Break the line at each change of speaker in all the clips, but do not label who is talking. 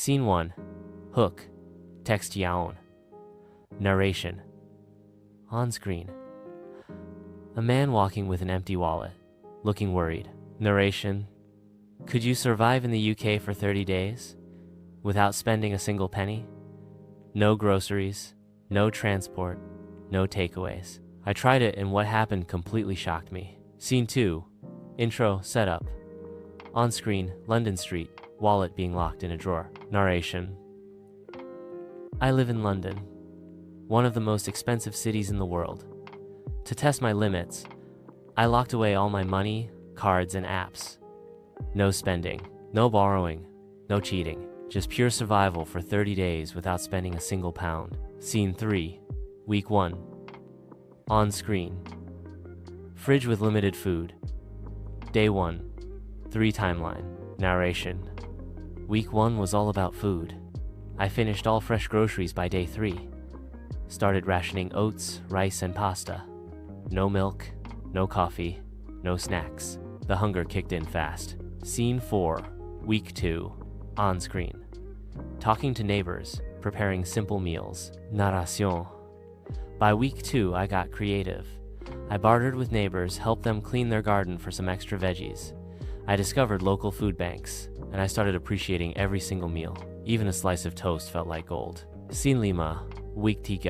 Scene 1. Hook. Text Yaon. Narration. On screen. A man walking with an empty wallet, looking worried. Narration. Could you survive in the UK for 30 days without spending a single penny? No groceries, no transport, no takeaways. I tried it and what happened completely shocked me. Scene 2. Intro setup. On screen, London Street, wallet being locked in a drawer. Narration. I live in London, one of the most expensive cities in the world. To test my limits, I locked away all my money, cards, and apps. No spending, no borrowing, no cheating, just pure survival for 30 days without spending a single pound. Scene 3. Week 1. On screen. Fridge with limited food. Day 1. 3 timeline. Narration. Week 1 was all about food. I finished all fresh groceries by day 3. Started rationing oats, rice, and pasta. No milk, no coffee, no snacks. The hunger kicked in fast. Scene 4. Week 2. On screen. Talking to neighbors, preparing simple meals. Narration. By week 2, I got creative. I bartered with neighbors, helped them clean their garden for some extra veggies. I discovered local food banks, and I started appreciating every single meal. Even a slice of toast felt like gold. Scene 5. Week 3.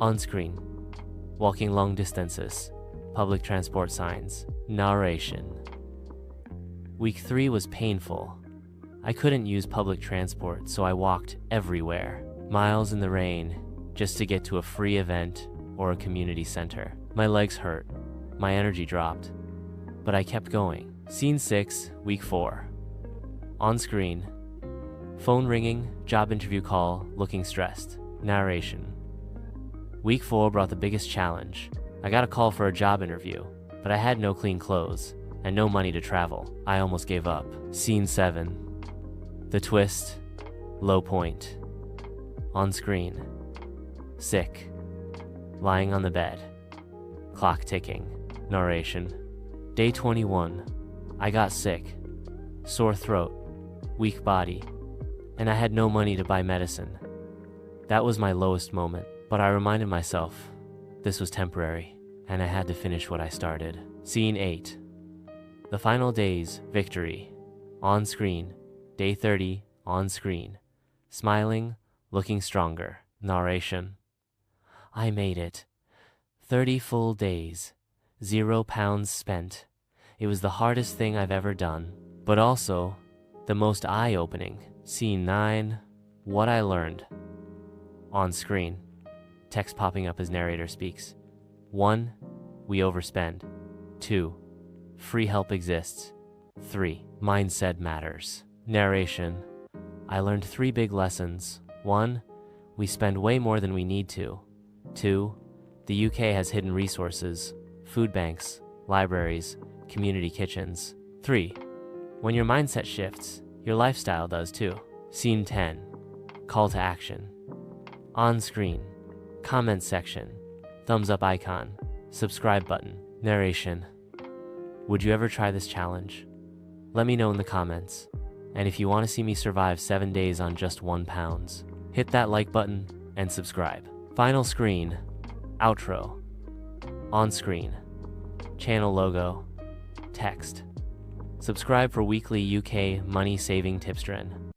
On screen. Walking long distances. Public transport signs. Narration. Week 3 was painful. I couldn't use public transport, so I walked everywhere. Miles in the rain, just to get to a free event or a community center. My legs hurt. My energy dropped. But I kept going. Scene 6. Week 4. On screen. Phone ringing, job interview call, looking stressed. Narration. Week 4 brought the biggest challenge. I got a call for a job interview, but I had no clean clothes and no money to travel. I almost gave up. Scene 7. The twist. Low point. On screen. Sick. Lying on the bed. Clock ticking. Narration. Day 21. I got sick. Sore throat. Weak body. And I had no money to buy medicine. That was my lowest moment, but I reminded myself this was temporary, and I had to finish what I started. Scene 8. The final days, victory. On screen. Day 30, on screen. Smiling, looking stronger. Narration. I made it. 30 full days. 0 pounds spent. It was the hardest thing I've ever done, but also the most eye-opening. Scene 9. What I learned. On screen. Text popping up as narrator speaks. 1. We overspend. 2. Free help exists. 3. Mindset matters. Narration. I learned 3 big lessons. 1. We spend way more than we need to. 2. The UK has hidden resources, food banks, libraries, community kitchens. 3. When your mindset shifts, your lifestyle does too. Scene 10. Call to action. On screen. Comment section. Thumbs up icon. Subscribe button. Narration. Would you ever try this challenge? Let me know in the comments. And if you want to see me survive 7 days on just 1 pound, hit that like button and subscribe. Final screen. Outro. On screen. Channel logo. Text. Subscribe for weekly UK money saving tipstren.